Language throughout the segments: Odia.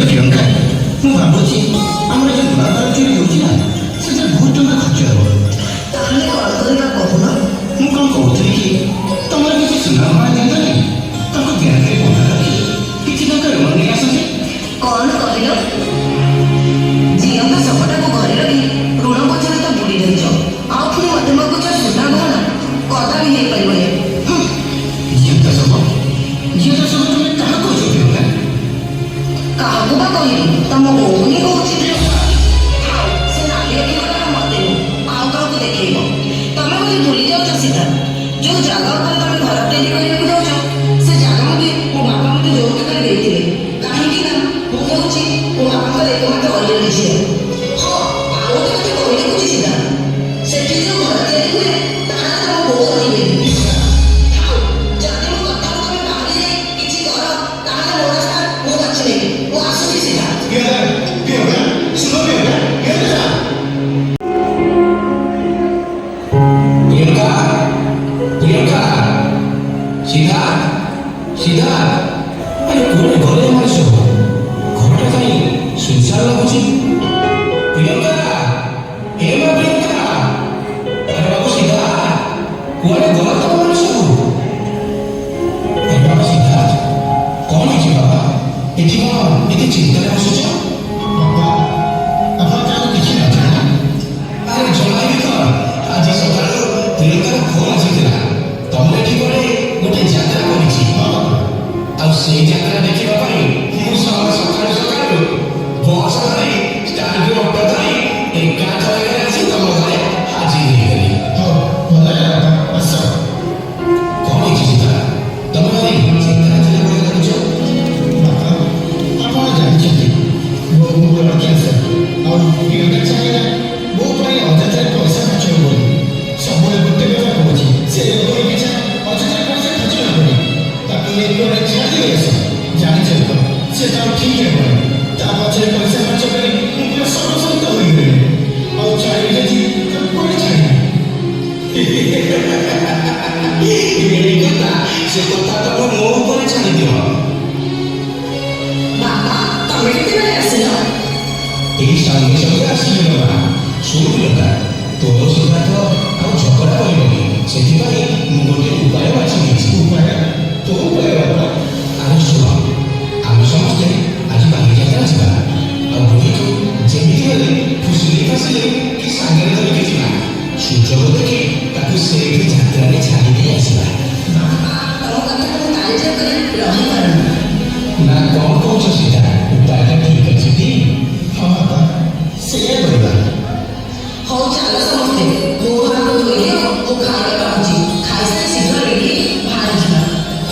ପ୍ରିୟଙ୍କା ମୁଁ ଭାବୁଛି ଆମର ଯେଉଁ ଦୁରାକାର ଚୋରି ହେଉଛି ନା ସେଥିରେ ବହୁତ ଟଙ୍କା ଖର୍ଚ୍ଚ ହେବ। ତାହେଲେ କ'ଣ କରିବା କହୁନ? ମୁଁ କ'ଣ କହୁଥିଲି କି ତମର କିଛି ସୁନା ଗହଣା ଦିଅନ୍ତନି, ତାଙ୍କୁ ବ୍ୟାଙ୍କରେ ବନ୍ଧା ରଖି କିଛି ଟଙ୍କା ଋଣ ନେଇ ଆସନ୍ତି। କ'ଣ କହିଲ? ଝିଅଙ୍କ ଶବଟାକୁ ଘରେ ରଖି ଋଣ ବୋଝରେ ତ ବୁଡ଼ି ରହିଛ, ଆଉ ପୁଣି ମୋତେ ମାଗୁଛ ସୁନା ଗହଣା? କଦାପି ହେଇପାରିବନି। ଝିଅଟା ଶବ ତମେ କାହା କହୁଛ ପ୍ରିୟଙ୍କା? କାହାକୁ ବା କହିବି? ତମ ବୋଉ ହିଁ କହୁଛି। ସେ ନାଲି ଅକ୍ଷର ମୋତେ ନୁହେଁ, ଆଉ କାହାକୁ ଦେଖେଇବ? ତମେ ବୋଧେ ଭୁଲି ଯାଉଛ ସୀତା, ଯୋଉ ଜାଗା ଉପରେ ତମେ ଘର ତିଆରି କରିବାକୁ ଯାଉଛ ସେ ଜାଗା ମଧ୍ୟ ମୋ ବାପା ମୋତେ ଯୌତୁକରେ ଦେଇଥିଲେ। କାହିଁକି ନା ମୁଁ ହେଉଛି ମୋ ବାପାଙ୍କର ଏକମାତ୍ର ଅଲିଅଳି ଝିଅ। ହଁ, ଆଉ ଗୋଟେ କଥା କହି ଦେଖୁଛି ସୀତା, ସେଠି ଯୋଉ ଘର ତିଆରି ହୁଏ ତାହା ତମ ବୋଉ ରହିବେନି। ଯଦି ମୋ କଥାକୁ ତମେ ବାହାରି ଯାଇ କିଛି କର ତାହେଲେ ମୋ ରାସ୍ତା ମୁଁ ବାଛି ନେବି। ମୁଁ ଆସୁଛି ସୀତା। ପ୍ରିୟଙ୍କା ଶୁଣ ପ୍ରିୟଙ୍କା, ପ୍ରିୟଙ୍କା ସିଧା ସିଧା ଆରେ କୁଆଡ଼େ ଗଲେ ଆମର ସବୁ? ଘରଟା କାହିଁ ସୁନସାନ ଲାଗୁଛି? ପ୍ରିୟଙ୍କା ଏ ମା ପ୍ରିୟଙ୍କା, ଆରେ ବାବୁ ସିଧା କୁଆଡ଼େ ଗଲା ତମର ସବୁ? ବାବା ସିଧା କ'ଣ ହେଇଛି ବାବା? ଏଠି କ'ଣ ଏତେ ଚିନ୍ତାରେ ବସୁଛ? ବାବା ଆପଣ କାହାକୁ କିଛି ନଥିଲା? ଆରେ ଜଣାଇବି କ'ଣ, ଆଜି ସକାଳୁ ପ୍ରିୟଙ୍କାର ଫୋନ୍ ଆସିଥିଲା ତମେ ଏଠି କୁଆଡ଼େ ଗୋଟେ ଯାତ୍ରା କରିଛି। ଆଉ ସେଇ ଯାତ୍ରା ଦେଖିବା ପାଇଁ ମୁଁ ସକାଳୁ ସକାଳୁ ବସ୍ ଧରି ଷ୍ଟାଣ୍ଡରୁ ଅଟୋ ଧରି ଏକା ଜାଗାରେ ଆସି ତମ ଘରେ ହାଜିର ହେଇଗଲି। ଆସ କ'ଣ ହେଇଛି ସୀତା? ତମେ ଭାରି ଚିନ୍ତାରେ ଥିଲେ ଭଳି ଲାଗୁଛ। ଆପଣ ଜାଣିଛନ୍ତି ବୋଉଙ୍କର କ୍ୟାନ୍ସର, ଆଉ ପ୍ରିୟଙ୍କା ଚାହିଁଲା ବୋଉ ପାଇଁ ଅଯଥାରେ ପଇସା ଖର୍ଚ୍ଚ ହେବନି। ସବୁବେଳେ ଗୋଟେ କଥା କହୁଛି, ସେ ରୋଗ ପିଛା ଅଯଥାରେ ପଇସା ଖର୍ଚ୍ଚ ହେବନି, ତାକୁ ନେଇ କୁଆଡ଼େ ଛାଡ଼ି ଆସ। ଜାଣିଛ ତ ସେ ତାର ଠିକ୍ ହେବନି, ତା ପଛରେ ପଇସା ଖର୍ଚ୍ଚ କରି ମୁଁ ପୁରା ସନ୍ତୁଷ୍ଟ ହୋଇଗଲି। ଆଉ ଛାଡ଼ି ଯଦି ତାକୁ କୁଆଡ଼େ ଛାଡ଼ିବି? ସେ କଥା ତମେ ମୋ ଉପରେ ଛାଡ଼ିଦିଅ। ବାପା, ତମେ କେତେବେଳେ ଆସିଲ? ଏଇ ସାଙ୍ଗେ ସାଙ୍ଗେ ଆସିଲେ ବାବା। ଶୁଣ ପ୍ରିୟଙ୍କା, ତୋର ସୀତା ତ ଆଉ ଝଗଡ଼ା କରିବନି, ସେଥିପାଇଁ ମୁଁ ଗୋଟେ ଉପାୟ ବାଛି ନେଇଛି। ଉପାୟ? ତୋ ଉପାୟ ବାବା? ଆରେ ଶୁଣ, ଆମେ ସମସ୍ତେ ଆଜି ବାଲିଯାତ୍ରା ଯିବା, ଆଉ ବୁଢ଼ୀକୁ ଯେମିତି ହେଲେ ଫୁସିଲି ଫାସିଲି କି ସାଙ୍ଗରେ ଧରିକି ଯିବା। ସୁଯୋଗ ଦେଖି ତାକୁ ସେଇଠି ଯାତ୍ରାରେ ଛାଡ଼ି ଦେଇ ଆସିବା। ତମ କଥା ମୁଁ କାଳିଜା କରି ରହିପାରୁନି। ନା କ'ଣ କହୁଛ ସୀତା? ଉପାୟଟା ଠିକ୍ ଅଛି ଟି? ହଁ ବାବା, ସେଇଆ କରିବା। ହଉ ଚାଲ ସମସ୍ତେ, ମୋ ହାତ ଧୋଇଦିଅ, ମୁଁ ଖାଇବା ପାଉଛି। ଖାଇସାରି ଶୀଘ୍ର ରେଡ଼ି ବାହାରି ଯିବା।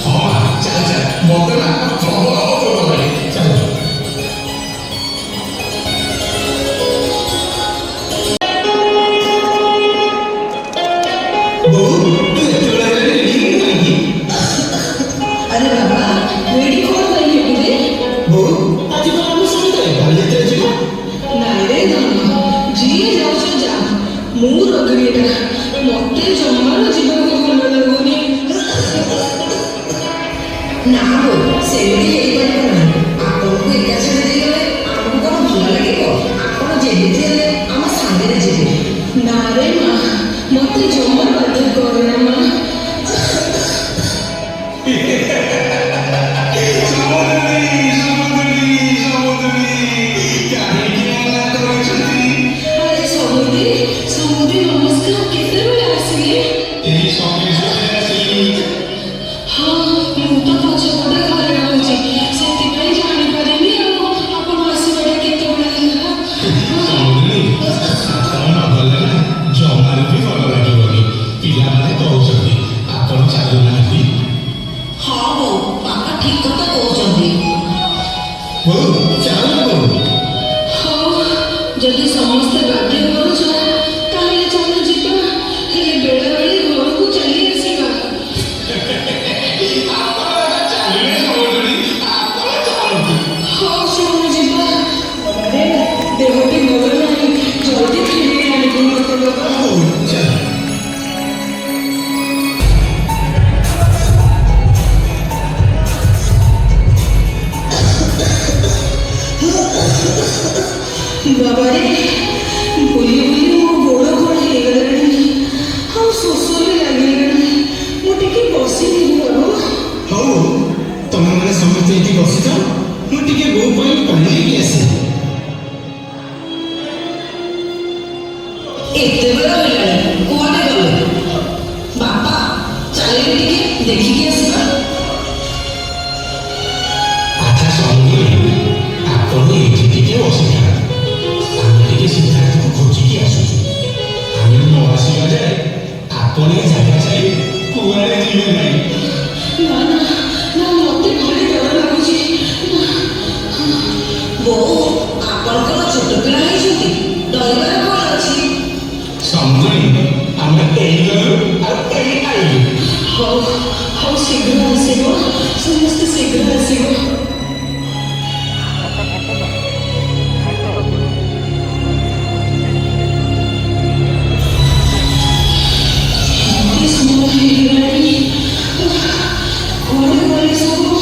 ହଁ ଚାଲ ଚାଲ, ମୋତେ ନା ପ୍ରବଳ ଭୋକ କଲାଣି। ଚାଲ। ବୋଉ ତୁ ଏତେବେଳେ ରେଡ଼ି ହେଇନି କାହିଁକି? ଆରେ ବାବା, ରେଡ଼ି କ'ଣ ପାଇଁ ହେବି? ବୋଉ ଆଜି କ'ଣ ଆମେ ସମସ୍ତେ ବାଲିଯାତ୍ରା ଯିବା? ନାଇଁରେ ଧନ, ଯିଏ ଯାଉଛ ଯା, ମୁଁ ରୋଗିଣୀଟା, ମୋତେ ଜମାରୁ ଯିବାକୁ ଭଲ ଲାଗୁନି। ନା ବୋଉ, ସେମିତି ହେଇପାରିବ ନାହିଁ। ଆପଣଙ୍କୁ ଏକା ଛାଡ଼ି ଦେଇଗଲେ ଆମକୁ କ'ଣ ଭଲ ଲାଗିବ? ଆପଣ ଯେମିତି ହେଲେ ଆମ ସାଙ୍ଗରେ ଯିବେ। ନାରେ ମା, ମୋତେ ଜମା ବାଧ୍ୟ କରନା ମା। ଆରେ ସମୁଦ୍ରୀ ନମସ୍କାର, କେତେବେଳେ ଆସିଲେ? ହଁ, ମୁଁ ତ ପଛପଟେ ଘରେ ରହୁଛି, ସେଥିପାଇଁ ଜାଣିପାରିନି ଆଉ ଆପଣ ଆସିବାଟା କେତେବେଳେ ହେଲା। ଜମାରୁ ବି ଭଲ ଲାଗିବନି। ପିଲାମାନେ କହୁଛନ୍ତି ଆପଣ ଚାଲୁନାହାନ୍ତି। ହଁ ବୋଉ, ବାପା ଠିକ କଥା କହୁଛନ୍ତି। ବୋଉ ଚାଲ ବୋଉ। ହଉ, ଯଦି ସମସ୍ତେ ବାଧ୍ୟ କରୁଛ ତାହେଲେ ଚାଲ ଯିବା, ହେଲେ ବେଳେବେଳେ ଘରକୁ ଚାଲି ଆସିବା। ହଉ ଶୁଣ ଯିବା। ଆରେ ଦେହଟି ଭଲ ନାହିଁ, ଜଲ୍ଦି ଫେରି ଆଣିବୁ ମୋତେ ବାବା। ଚାଲ। ବାବାରେ ବୁଲି ବୁଲି ମୋ ଗୋଡ଼ କଣ ହେଇଗଲାଣି, ଆଉ ଶୋଷ ବି ଲାଗିଲାଣି। ମୁଁ ଟିକେ ବସିବି ବାବୁ। ହଉ ତମେ ମାନେ ସମସ୍ତେ ଏଠି ବସିଛ, ମୁଁ ଟିକେ ବୋଉ ପାଇଁ ପାଣି ନେଇକି ଆସେ। ଏତେ ବେଳ ହେଲାଣି, କୁଆଡ଼େ ଗଲେ? ବାପା ଚାଲିଲେ ଟିକେ ଦେଖିକି ଆସିବା। ଆଚ୍ଛା ସଙ୍ଗୀ, ଆପଣ ଏଠି ଟିକେ ବସିଥାନ୍ତି, ଆମେ ଟିକେ ସିଦ୍ଧାର୍ଥକୁ ଖୋଜିକି ଆସୁଛୁ। ଆମେ ନ ଆସିବା ଯାଏ ଆପଣ ଏ ଜାଗା ଛାଡ଼ି କୁଆଡ଼େ ଯିବେ ନାହିଁ। ନା ନା ନା, ମତେ ଭାରି ଡର ଲାଗୁଛି। ବୋଉ, ଆପଣ କଣ ଛୋଟ ପିଲା ହେଇଛନ୍ତି? ଡରିବାର କଣ ଅଛି? ସଙ୍ଗୀ, ଆମେ ଏଇ ଗଲୁ ଆଉ ଏଇ ଆଇଲୁ। ହଉ ହଉ, ଶୀଘ୍ର ଆସିବ, ସମସ୍ତେ ଶୀଘ୍ର ଆସିବ। ଏତେ ସମୟ ହେଇଗଲାଣି, କୁଆଡ଼େ ଗଲେ ସବୁ?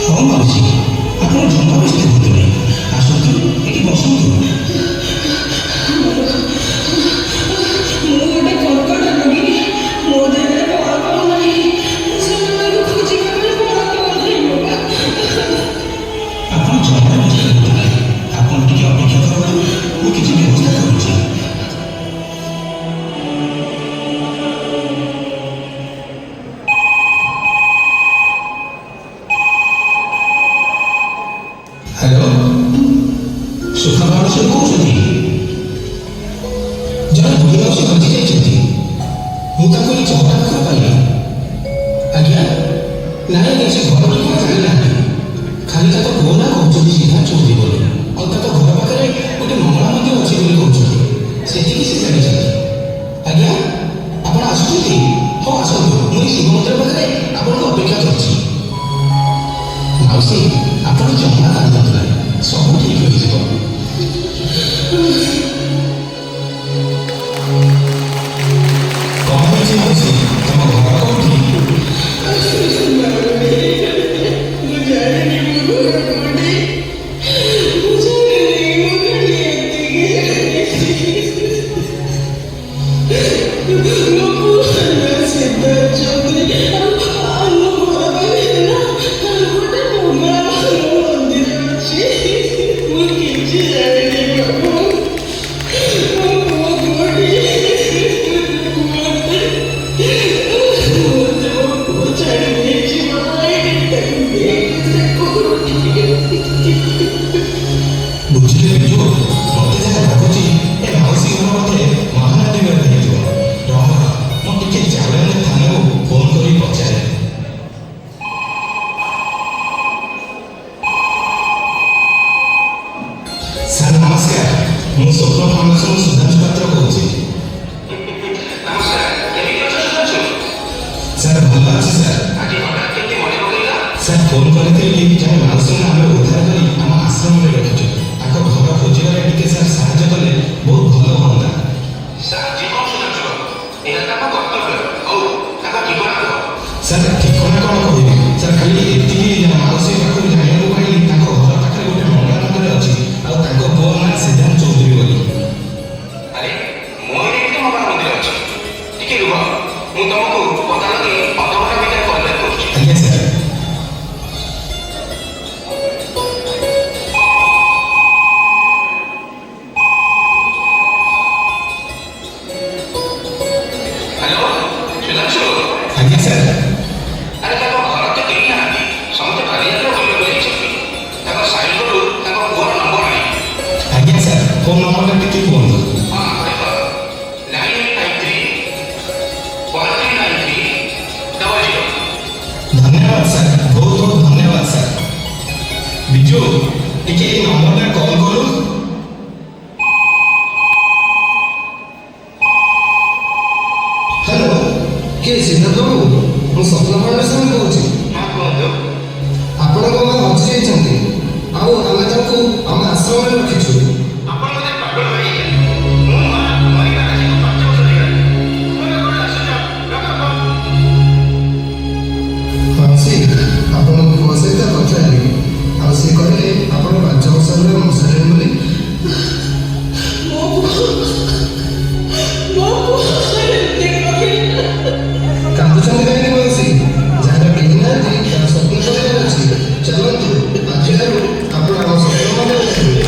ହଁ ମାଉସୀ, ଆପଣ ଜମା ବ୍ୟସ୍ତ ହୁଅନ୍ତୁ ନାହିଁ, ଆସନ୍ତୁ ଏଠି ବସନ୍ତୁ। ମୁଁ ଗୋଟେ କର୍କଟ ରୋଗୀ, ମୋ ଦେହରେ ବଳ ପାଉନାହିଁ। ସେମାନଙ୍କୁ ଖୋଜିବା ବେଳେ ବଳ ପାଉନାହିଁ ବାବା। ଆପଣ ଜମା ବ୍ୟସ୍ତ ହୁଅନ୍ତୁ ନାହିଁ, ଆପଣ ଟିକେ ଅପେକ୍ଷା କରନ୍ତୁ, ମୁଁ କିଛି ବ୍ୟବସ୍ଥା କରୁଛି। ହ୍ୟାଲୋ, ସୁଖା ମାଉସୀ କହୁଛନ୍ତି? ଜଣେ ବୁଢ଼ୀ ମାଉସୀ ହଜି ଯାଇଛନ୍ତି, ମୁଁ ତାଙ୍କୁ ଏଇ ଚହଟା ପାଖରେ ପାଇଲି। ଆଜ୍ଞା, ନାଇଁ ଆଜ୍ଞା, ସେ ଘର କି କଣ ଜାଣିନାହାନ୍ତି, ଖାଲି ତାଙ୍କ ପୁଅ ନା କହୁଛନ୍ତି ସିଦ୍ଧାର୍ଥ ଚୌଧୁରୀ ବୋଲି, ଆଉ ତାଙ୍କ ଘର ପାଖରେ ଗୋଟେ ମଙ୍ଗଳା ମଧ୍ୟ ଅଛି ବୋଲି କହୁଛନ୍ତି, ସେତିକି ସେ ଜାଣିଛନ୍ତି। ଆଜ୍ଞା, ଆପଣ ଆସୁଛନ୍ତି? ହଉ ଆସନ୍ତୁ, ମୁଁ ଏଇ ଶିବ ମନ୍ଦିର ପାଖରେ ଆପଣଙ୍କୁ ଅପେକ୍ଷା କରିଛି। ମାଉସୀ, ଆପଣ ଜମା କାନ୍ଦନ୍ତୁ ନାହିଁ, ସବୁ ଠିକ୍ ହୋଇଯିବ। ମୁଁ ସ୍ୱପ୍ନ ଫାଉଣ୍ଡେସନ ସୁଧାଂଶୁ ପାତ୍ର କହୁଛି। ନମସ୍କାର, କେମିତି ଅଛ ସୁଧାଂଶୁ? ସାର୍ ଭଲ ଅଛି ସାର୍। ଆଜି ହଠାତ୍ କେମିତି ମନେ ପକେଇଲା? ସାର୍ ଫୋନ୍ କରିଥିଲି ଜଣେ ମାଉସୀଙ୍କୁ ଆମେ ଉଦ୍ଧାର କରି ଆମ ଆଶ୍ରମରେ ରଖିଛୁ। ତାଙ୍କ ଘର ଖୋଜିବାରେ ଟିକେ ସାର୍ ସାହାଯ୍ୟ କଲେ ବହୁତ ଭଲ ହୁଅନ୍ତା। ସାହାଯ୍ୟ କଣ ସୁଧାଂଶୁ? ଏହା ତାଙ୍କ କର୍ତ୍ତବ୍ୟ। ହଉ, ତାଙ୍କ ଠିକଣା କୁହ। ସାର୍ ଠିକଣା କ'ଣ କହିବି ସାର୍, ଖାଲି ଏତିକି ମାଉସୀ ପାଖରୁ ଜାଣିବାକୁ ପାଇଲି ତାଙ୍କ ଘର ପାଖରେ ଗୋଟେ ମଙ୍ଗଳା ମନ୍ଦିର ଅଛି, ଆଉ ତାଙ୍କ ପୁଅ ନାଁ ସିଦ୍ଧାନ୍ତ ଚୌଧୁରୀ ବୋଲି। ଆରେ ମୋ ଏଠି ତ ମଙ୍ଗଳା ମନ୍ଦିର ଅଛି। ଟିକେ ରୁହ, ମୁଁ ତମକୁ ପତା ଲଗେଇ ଅଧଘଣ୍ଟା ଭିତରେ କଲ୍ କରୁଛି। ଆଜ୍ଞା ସାର୍। ହ୍ୟାଲୋ ସୁଧାଂଶୁ। ଆଜ୍ଞା ସାର୍। ଆରେ ତାଙ୍କ ଘର ତ କେହି ନାହାନ୍ତି, ସମସ୍ତେ ବାଲିଯାତ୍ରା ବୁଲିବାକୁ ଯାଇଛନ୍ତି। ତାଙ୍କ ସାଇଡରୁ ତାଙ୍କ ପୁଅର ନମ୍ବର ନାହିଁ। ଆଜ୍ଞା ସାର୍, ଫୋନ୍ ନମ୍ବରଟା ଟିକେ କୁହନ୍ତୁ। ହଁ ଦେଖ, 9893 139300। ଧନ୍ୟବାଦ ସାର୍, ବହୁତ ବହୁତ ଧନ୍ୟବାଦ ସାର୍। ବିଜୁ ଟିକେ ଏଇ ନମ୍ବରଟା କଲ୍ କରୁ। ହ୍ୟାଲୋ, କିଏ ସିଦ୍ଧାନ୍ତ ବାବୁ? ମୁଁ ସ୍ୱପ୍ନ ଫାଉଣ୍ଡେସନ କହୁଛି। ହଁ କୁହନ୍ତୁ। ଆପଣଙ୍କ ମା ହଜିଯାଇଛନ୍ତି, ଆଉ ଆମେ ତାଙ୍କୁ ଆମ ଆଶ୍ରମରେ ରଖିଛୁ। ଆପଣ ମୋତେ ପାଗଳ ହେଇଯାଇଛନ୍ତି। ମୁଁ ମା ମରିବା ଆସିକୁ 5 ବର୍ଷ ହେଇଗଲାଣି। ତୁମେ କୋଉଠି ଆସୁଛ? ରଖ ଫୋନ୍। ମାଉସୀ, ଆପଣଙ୍କ ପୁଅ ସହିତ କଥା ହେଲି, ଆଉ ସେ କହିଲେ ଆପଣ 5 ବର୍ଷ ହେଲା ମରିସାରିଲେଣି ବୋଲି। କାନ୍ଦୁଛନ୍ତି କାହିଁକି ମାଉସୀ? ଯାହାର କେହି ନାହାନ୍ତି ତାର ସ୍ୱପ୍ନ କରିବାର ଅଛି। ଚାଲନ୍ତୁ, ଆଜିଠାରୁ ଆପଣ ଆମ ସ୍ୱପ୍ନ ମଧ୍ୟ ଦେଖିବେ।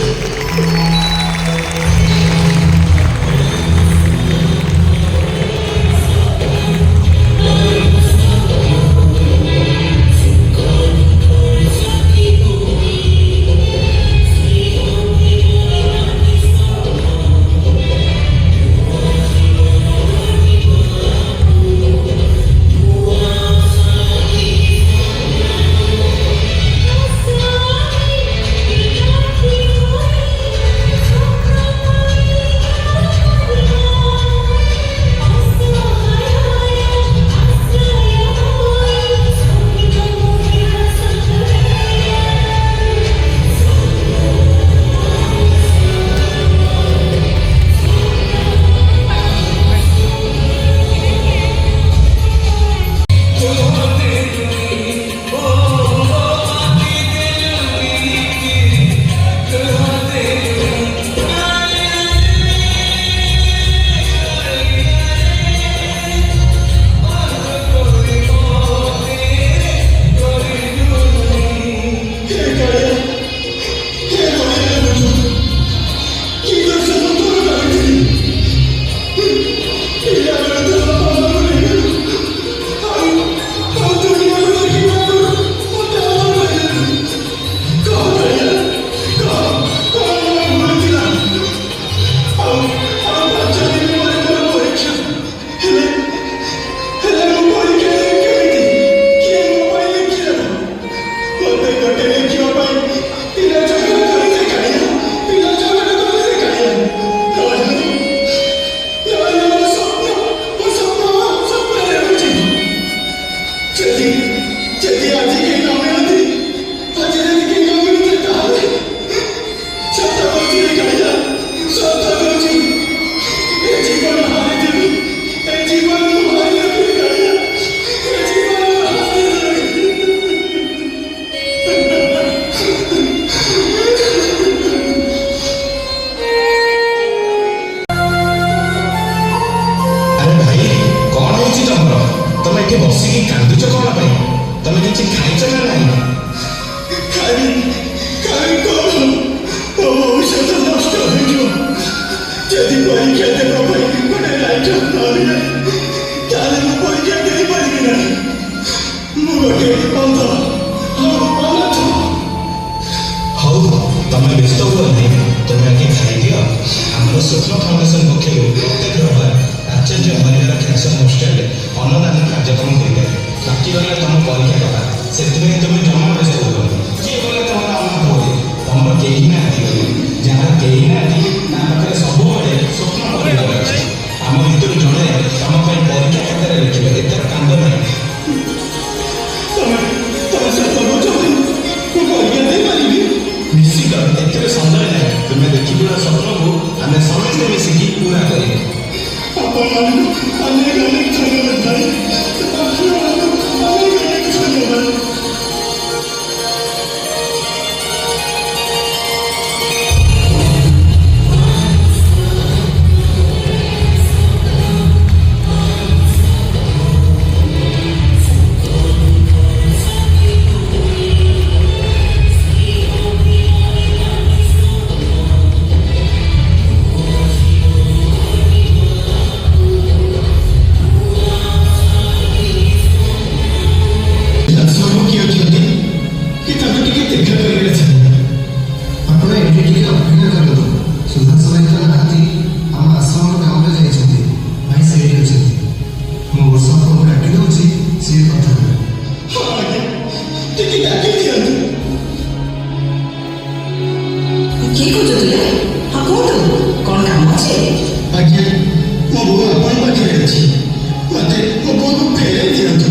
ବସିକି କାନ୍ଦୁଛ କ'ଣ ପାଇଁ? ତମେ କିଛି ଖାଇଛ ନା ନାହିଁ? ଖାଇ କ'ଣ? ଔଷଧ ନଷ୍ଟ ହେଇଯିବ। ଯଦି ପରୀକ୍ଷା ଦେବା ପାଇଁ ଗୋଟେ ଲାଇଟ ନହେଲେ ତାହେଲେ ମୁଁ ପରୀକ୍ଷା ଦେଇପାରିବି ନାହିଁ। ମୁଁ ଗୋଟେ ଅନ୍ଧ ଅନାଥ। ହଉ, ତମେ ବ୍ୟସ୍ତ ହୁଅ ନାହିଁ, ତମେ ଆଗେ ଖାଇଦିଅ। ଆମର ସ୍ୱପ୍ନ ଫାଉଣ୍ଡେସନ ପକ୍ଷରୁ ପ୍ରତ୍ୟେକ ରବିବାର ଆଚାର୍ଯ୍ୟ ହରିହର କ୍ୟାନ୍ସର ହସ୍ପିଟାଲରେ ଅନ୍ନଦାନ କାର୍ଯ୍ୟକ୍ରମ ହୋଇଥାଏ। ବାକି ରହିଲା ତମ ପରୀକ୍ଷା କଥା, ସେଥିପାଇଁ ତମେ ଜମା ବ୍ୟସ୍ତ ହୁଅନି। କିଏ ଗଲେ ତମର ଅନାଥ ବୋଲି? ତମର କେହି ନାହାନ୍ତି ବୋଲି। ଯାହାର କେହି ନାହାନ୍ତି ତା ପାଖରେ ଏଥିରେ ସନ୍ଦେହ ନାହିଁ। ତୁମେ ଦେଖିଥିବା ସ୍ୱପ୍ନକୁ ଆମେ ସମସ୍ତେ ମିଶିକି ପୁରା କରିବୁ। ଆପଣମାନଙ୍କୁ ଅନେକ ଅନେକ ଧନ୍ୟବାଦ ଭାଇ। ଆପଣମାନଙ୍କୁ ଅନେକ ଅନେକ ଧନ୍ୟବାଦ। କିଏ କହୁଥିଲେ? ହଁ କୁହନ୍ତୁ, କ'ଣ କାମ ଅଛି? ଆଜ୍ଞା, ମୋ ବୋଉ ଆପଣଙ୍କ ପାଖରେ ଅଛି। ମୋତେ ମୋ ବୋଉକୁ ଫେରାଇ ଦିଅନ୍ତୁ।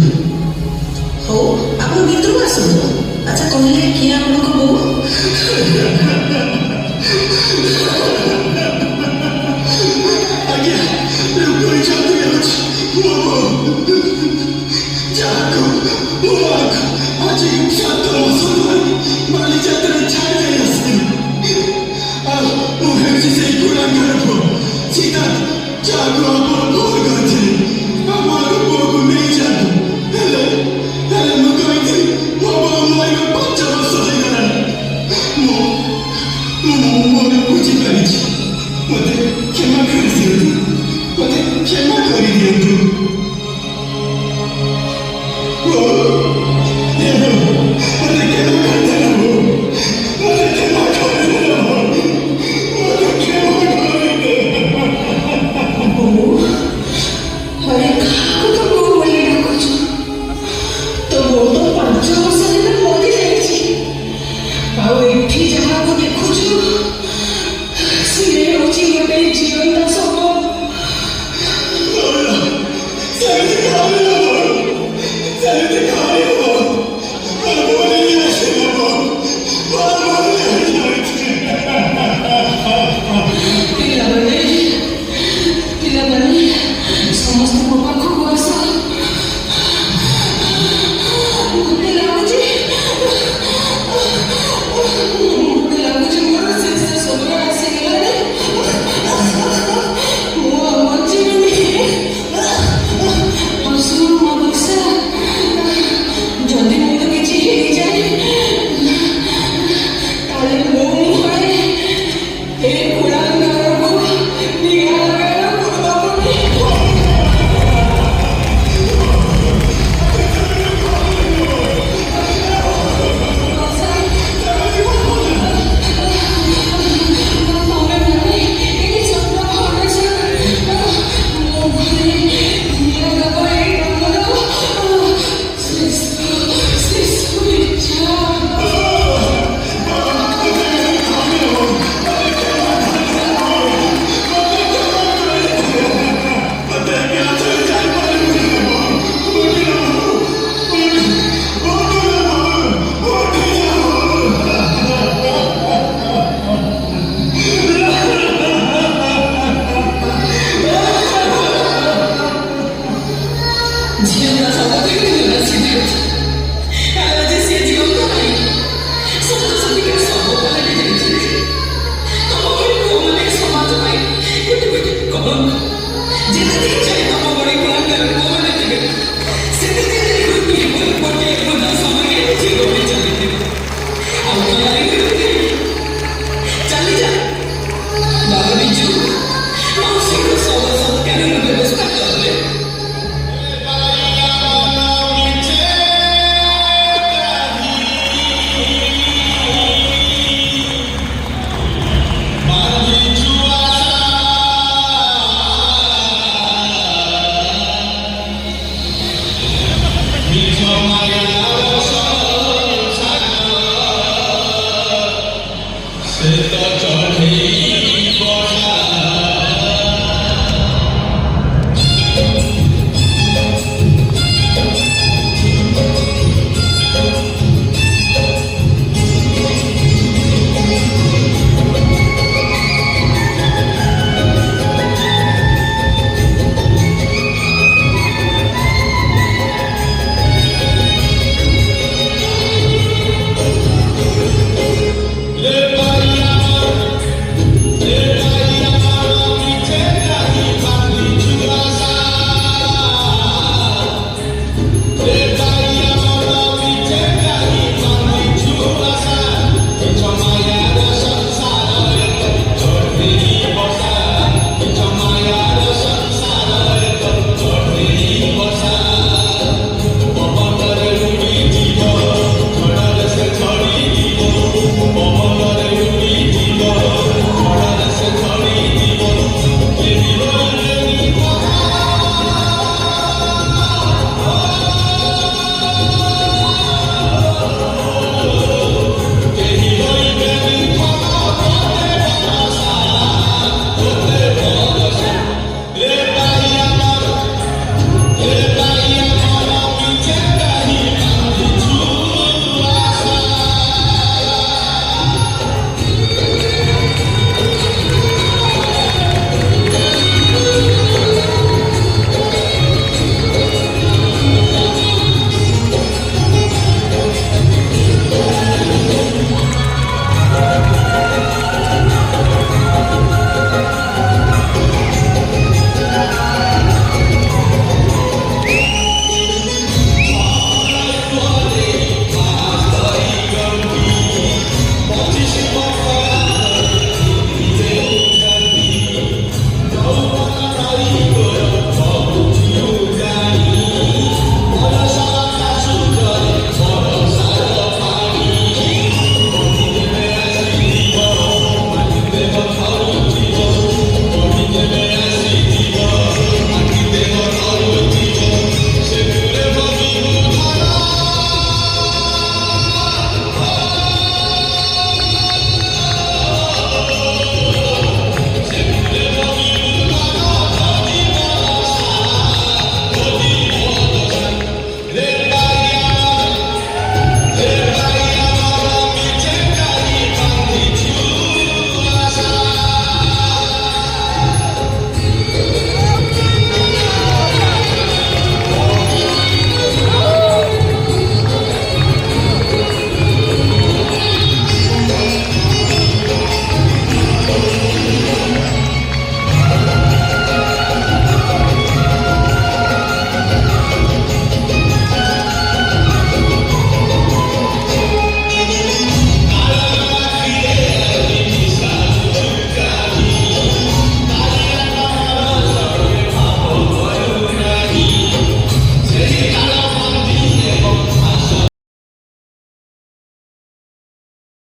ହଉ, ଆପଣ ଭିତରକୁ ଆସନ୍ତୁ। ଆଚ୍ଛା କହିଲେ କିଏ ଆପଣଙ୍କ ବୋଉ? ଆଜ୍ଞା, ରୁକ୍ମିଣୀ ଚୌଧୁରୀ ହେଉଛି ମୋ ବୋଉ। ଯାହାକୁ ମୋ ମାଆକୁ ଆଜି 7 ମାସ ଧରି ବାଲିଯାତ୍ରାରେ ଛାଡ଼ି ଦେଇ ଆସିଥିଲି। ଆଉ ମୁଁ ହେଉଛି ସେଇ ଗୁଣାଙ୍କର ପୁଅ ସିଦ୍ଧାର୍ଥ, ଯାହାକୁ ଆପଣ ଫୋନ କରିଥିଲେ ଆମର ପୁଅକୁ ନେଇଯାଆନ୍ତୁ। ହେଲେ ମୁଁ କହିଥିଲି ମୋ ବୋଉ ମରିବା 5 ବର୍ଷ ହେଇଗଲାଣି। ମୁଁ ବୁଝିପାରିଛି। ମୋତେ କ୍ଷମା କରିଦିଅନ୍ତୁ। ମୋତେ କ୍ଷମା କରିଦିଅନ୍ତୁ। ସେ ତ ଚଢ଼େଇ